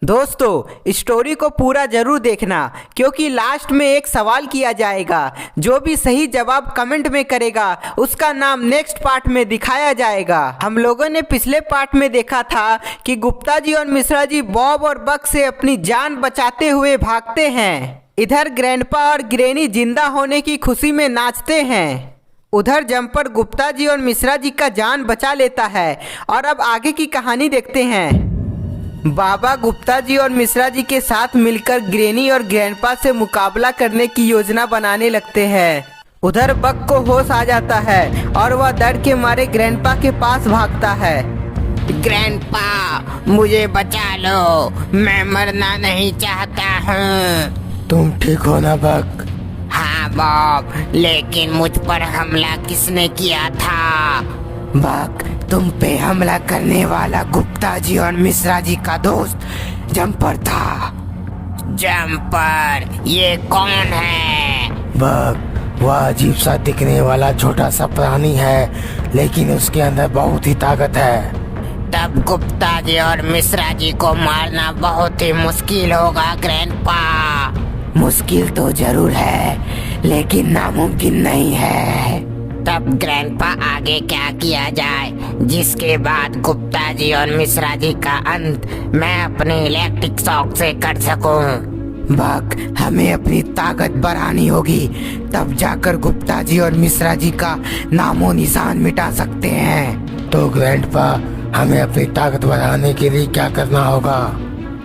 दोस्तों, स्टोरी को पूरा जरूर देखना क्योंकि लास्ट में एक सवाल किया जाएगा। जो भी सही जवाब कमेंट में करेगा उसका नाम नेक्स्ट पार्ट में दिखाया जाएगा। हम लोगों ने पिछले पार्ट में देखा था कि गुप्ता जी और मिश्रा जी बॉब और बक से अपनी जान बचाते हुए भागते हैं। इधर ग्रैंडपा और ग्रैनी जिंदा होने की खुशी में नाचते हैं। उधर जम्पर गुप्ता जी और मिश्रा जी का जान बचा लेता है। और अब आगे की कहानी देखते हैं। बाबा गुप्ता जी और मिश्रा जी के साथ मिलकर ग्रैनी और ग्रैंडपा से मुकाबला करने की योजना बनाने लगते हैं। उधर बक को होश आ जाता है और वह डर के मारे ग्रैंडपा के पास भागता है। ग्रैंडपा, मुझे बचा लो, मैं मरना नहीं चाहता हूँ। तुम ठीक हो ना बक? हाँ बॉब, लेकिन मुझ पर हमला किसने किया था? बक, तुम पे हमला करने वाला गुप्ता जी और मिश्रा जी का दोस्त जम्पर था। जम्पर, ये कौन है? बक, वह अजीब सा दिखने वाला छोटा सा प्राणी है, लेकिन उसके अंदर बहुत ही ताकत है। तब गुप्ता जी और मिश्रा जी को मारना बहुत ही मुश्किल होगा ग्रैंडपा। मुश्किल तो जरूर है, लेकिन नामुमकिन नहीं है। तब ग्रैंडपा आगे क्या किया जाए जिसके बाद गुप्ता जी और मिश्रा जी का अंत मैं अपने इलेक्ट्रिक शॉक से कर सकूं? बक, हमें अपनी ताकत बढ़ानी होगी, तब जाकर गुप्ता जी और मिश्रा जी का नामो निशान मिटा सकते हैं। तो ग्रैंडपा, हमें अपनी ताकत बढ़ाने के लिए क्या करना होगा?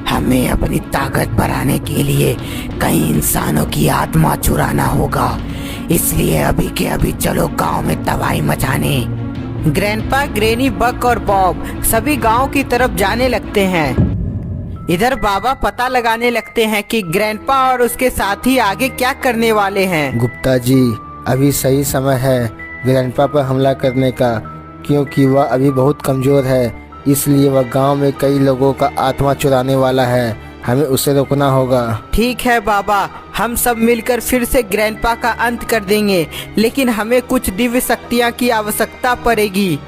हमें अपनी ताकत बढ़ाने के लिए कई इंसानों की आत्मा चुराना होगा। इसलिए अभी के अभी चलो गांव में तबाही मचाने। ग्रैंडपा, ग्रैनी, बक और बॉब सभी गांव की तरफ जाने लगते हैं। इधर बाबा पता लगाने लगते हैं कि ग्रैंडपा और उसके साथी आगे क्या करने वाले हैं। गुप्ता जी, अभी सही समय है ग्रैंडपा पर हमला करने का, क्योंकि वह अभी बहुत कमजोर है। इसलिए वह गांव में कई लोगों का आत्मा चुराने वाला है, हमें उसे रोकना होगा। ठीक है बाबा, हम सब मिलकर फिर से ग्रैंडपा का अंत कर देंगे, लेकिन हमें कुछ दिव्य शक्तियाँ की आवश्यकता पड़ेगी।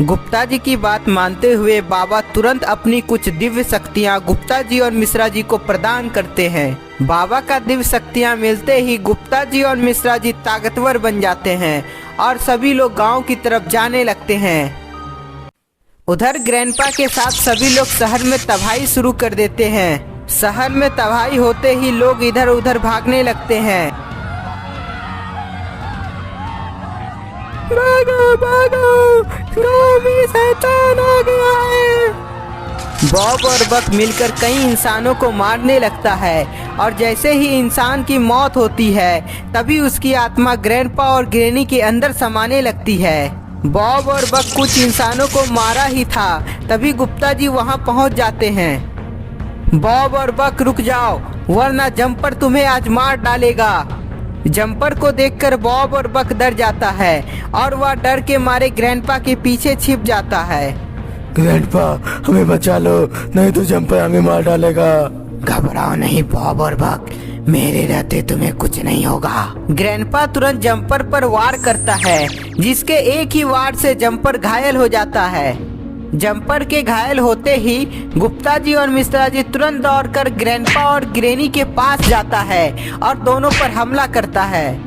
गुप्ता जी की बात मानते हुए बाबा तुरंत अपनी कुछ दिव्य शक्तियाँ गुप्ता जी और मिश्रा जी को प्रदान करते हैं। बाबा का दिव्य शक्तियाँ मिलते ही गुप्ता जी और मिश्रा जी ताकतवर बन जाते हैं और सभी लोग गाँव की तरफ जाने लगते हैं। उधर ग्रैंडपा के साथ सभी लोग शहर में तबाही शुरू कर देते हैं। शहर में तबाही होते ही लोग इधर उधर भागने लगते हैं। भागो भागो, गांव में शैतान आ गया है। बॉब और बक मिलकर कई इंसानों को मारने लगता है और जैसे ही इंसान की मौत होती है तभी उसकी आत्मा ग्रैंडपा और ग्रैनी के अंदर समाने लगती है। बॉब और बक कुछ इंसानों को मारा ही था, तभी गुप्ता जी वहां पहुंच जाते हैं। बॉब और बक, रुक जाओ, वरना जम्पर तुम्हें आज मार डालेगा। जम्पर को देखकर बॉब और बक डर जाता है और वह डर के मारे ग्रैंडपा के पीछे छिप जाता है। ग्रैंडपा, हमें बचा लो, नहीं तो जम्पर हमें मार डालेगा। घबराओ नहीं बॉब और बक, मेरे रहते तुम्हें कुछ नहीं होगा। ग्रैंडपा तुरंत जम्पर पर वार करता है, जिसके एक ही वार से जम्पर घायल हो जाता है। जम्पर के घायल होते ही गुप्ता जी और मिश्रा जी तुरंत दौड़कर ग्रैंडपा और ग्रैनी के पास जाता है और दोनों पर हमला करता है।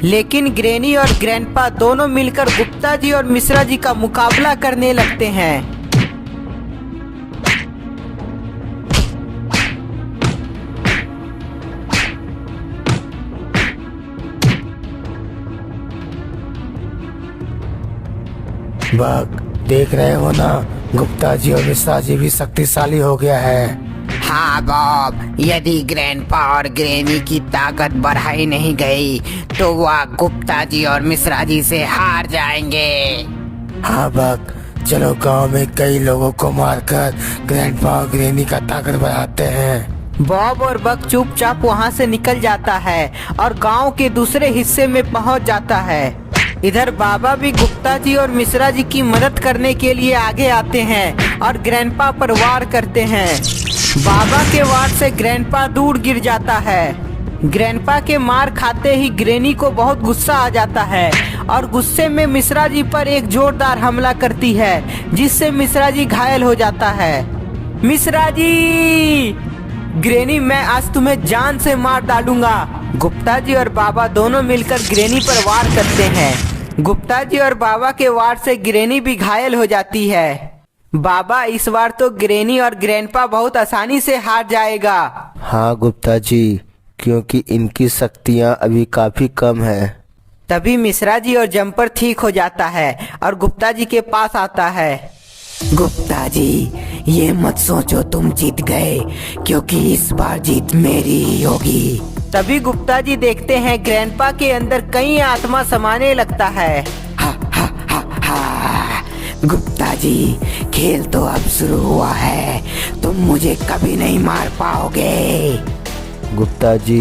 लेकिन ग्रैनी और ग्रैंडपा दोनों मिलकर गुप्ता जी और मिश्रा जी का मुकाबला करने लगते हैं। बक, देख रहे हो ना, गुप्ता जी और मिश्रा जी भी शक्तिशाली हो गया है। हाँ बॉब, यदि ग्रैंडपा और ग्रैनी की ताकत बढ़ाई नहीं गई तो वह गुप्ता जी और मिश्रा जी से हार जाएंगे। हाँ बक, चलो गांव में कई लोगों को मारकर ग्रैंडपा और ग्रैनी का ताकत बढ़ाते हैं। बॉब और बक चुपचाप वहां से निकल जाता है और गांव के दूसरे हिस्से में पहुंच जाता है। इधर बाबा भी गुप्ता जी और मिश्रा जी की मदद करने के लिए आगे आते हैं और ग्रैंडपा पर वार करते हैं। बाबा के वार से ग्रैंडपा दूर गिर जाता है। ग्रैंडपा के मार खाते ही ग्रैनी को बहुत गुस्सा आ जाता है और गुस्से में मिश्रा जी पर एक जोरदार हमला करती है, जिससे मिश्रा जी घायल हो जाता है। मिश्रा जी! ग्रेनी, मैं आज तुम्हें जान से मार डालूंगा। गुप्ता जी और बाबा दोनों मिलकर ग्रेनी पर वार करते हैं। गुप्ता जी और बाबा के वार से ग्रेनी भी घायल हो जाती है। बाबा, इस बार तो ग्रेनी और ग्रैंडपा बहुत आसानी से हार जाएगा। हाँ गुप्ता जी, क्योंकि इनकी शक्तियाँ अभी काफी कम है। तभी मिश्रा जी और जम्पर ठीक हो जाता है और गुप्ता जी के पास आता है। गुप्ता जी, ये मत सोचो तुम जीत गए, क्योंकि इस बार जीत मेरी ही होगी। तभी गुप्ता जी देखते हैं ग्रैंडपा के अंदर कई आत्मा समाने लगता है। हा हा हा हा। गुप्ता जी, खेल तो अब शुरू हुआ है, तुम मुझे कभी नहीं मार पाओगे। गुप्ता जी,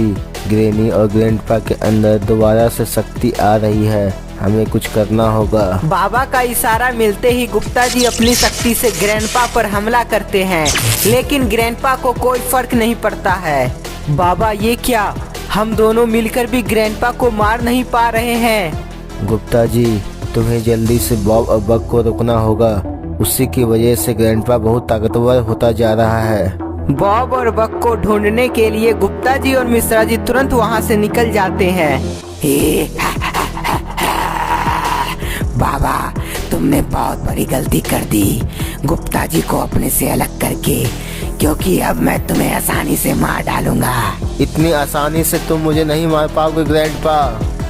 ग्रेनी और ग्रैंडपा के अंदर दोबारा से शक्ति आ रही है, हमें कुछ करना होगा। बाबा का इशारा मिलते ही गुप्ता जी अपनी शक्ति से ग्रैंडपा पर हमला करते हैं, लेकिन ग्रैंडपा को कोई फर्क नहीं पड़ता है। बाबा, ये क्या, हम दोनों मिलकर भी ग्रैंडपा को मार नहीं पा रहे हैं। गुप्ता जी, तुम्हें जल्दी से बॉब और बक को रोकना होगा, उसी की वजह से ग्रैंडपा बहुत ताकतवर होता जा रहा है। बॉब और बक को ढूंढने के लिए गुप्ता जी और मिश्रा जी तुरंत वहाँ से निकल जाते हैं। बाबा, तुमने बहुत बड़ी गलती कर दी गुप्ता जी को अपने से अलग करके, क्योंकि अब मैं तुम्हें आसानी से मार डालूंगा। इतनी आसानी से तुम मुझे नहीं मार पाओगे ग्रैंडपा।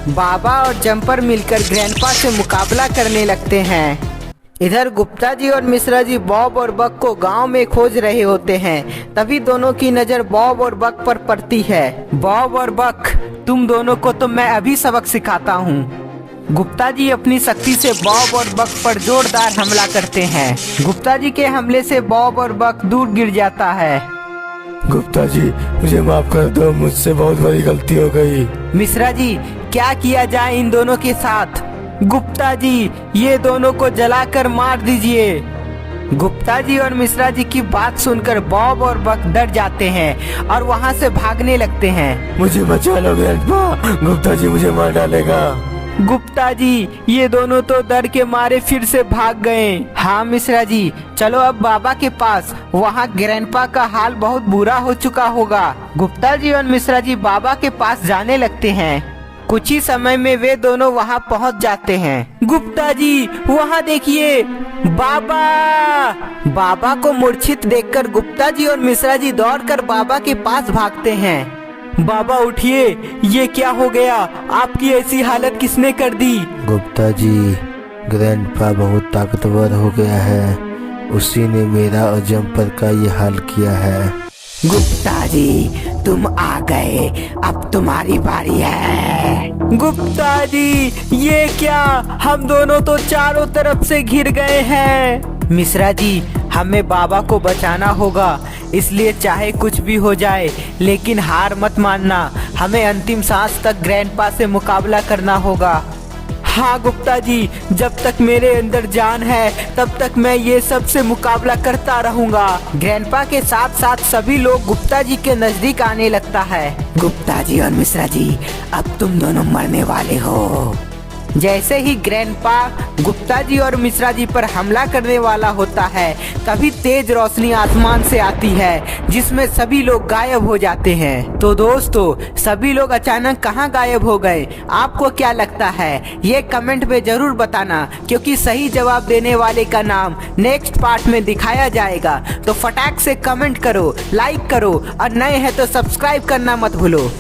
बाबा और जम्पर मिलकर ग्रैंडपा से मुकाबला करने लगते हैं। इधर गुप्ता जी और मिश्रा जी बॉब और बक को गांव में खोज रहे होते हैं। तभी दोनों की नजर बॉब और बक पर पड़ती है। बॉब और बक, तुम दोनों को तो मैं अभी सबक सिखाता हूँ। गुप्ता जी अपनी शक्ति से बॉब और बक पर जोरदार हमला करते हैं। गुप्ता जी के हमले से बॉब और बक दूर गिर जाता है। गुप्ता जी, मुझे माफ कर दो, मुझसे बहुत बड़ी गलती हो गई। मिश्रा जी, क्या किया जाए इन दोनों के साथ? गुप्ता जी, ये दोनों को जलाकर मार दीजिए। गुप्ता जी और मिश्रा जी की बात सुनकर बॉब और बक डर जाते हैं और वहाँ से भागने लगते हैं। मुझे बचा लो ग्रैंडपा, गुप्ता जी मुझे मार डालेगा। गुप्ता जी, ये दोनों तो डर के मारे फिर से भाग गए। हाँ मिश्रा जी, चलो अब बाबा के पास, वहाँ ग्रैंडपा का हाल बहुत बुरा हो चुका होगा। गुप्ता जी और मिश्रा जी बाबा के पास जाने लगते हैं। कुछ ही समय में वे दोनों वहाँ पहुँच जाते हैं। गुप्ता जी, वहाँ देखिए, बाबा! बाबा को मूर्छित देखकर गुप्ता जी और मिश्रा जी दौड़कर बाबा के पास भागते हैं। बाबा उठिए, ये क्या हो गया? आपकी ऐसी हालत किसने कर दी? गुप्ता जी, ग्रैंडपा बहुत ताकतवर हो गया है, उसी ने मेरा और जम्पर का ये हाल किया है। गुप्ता जी, तुम आ गए, अब तुम्हारी बारी है। गुप्ता जी, ये क्या, हम दोनों तो चारों तरफ से घिर गए हैं। मिश्रा जी, हमें बाबा को बचाना होगा, इसलिए चाहे कुछ भी हो जाए लेकिन हार मत मानना। हमें अंतिम सांस तक ग्रैंडपा से मुकाबला करना होगा। हाँ गुप्ता जी, जब तक मेरे अंदर जान है तब तक मैं ये सब से मुकाबला करता रहूंगा। ग्रैंडपा के साथ साथ सभी लोग गुप्ता जी के नजदीक आने लगता है। गुप्ता जी और मिश्रा जी, अब तुम दोनों मरने वाले हो। जैसे ही ग्रैंडपा गुप्ता जी और मिश्रा जी पर हमला करने वाला होता है, तभी तेज रोशनी आसमान से आती है जिसमें सभी लोग गायब हो जाते हैं। तो दोस्तों, सभी लोग अचानक कहां गायब हो गए? आपको क्या लगता है? ये कमेंट में जरूर बताना, क्योंकि सही जवाब देने वाले का नाम नेक्स्ट पार्ट में दिखाया जाएगा। तो फटाक से कमेंट करो, लाइक करो और नए हैं तो सब्सक्राइब करना मत भूलो।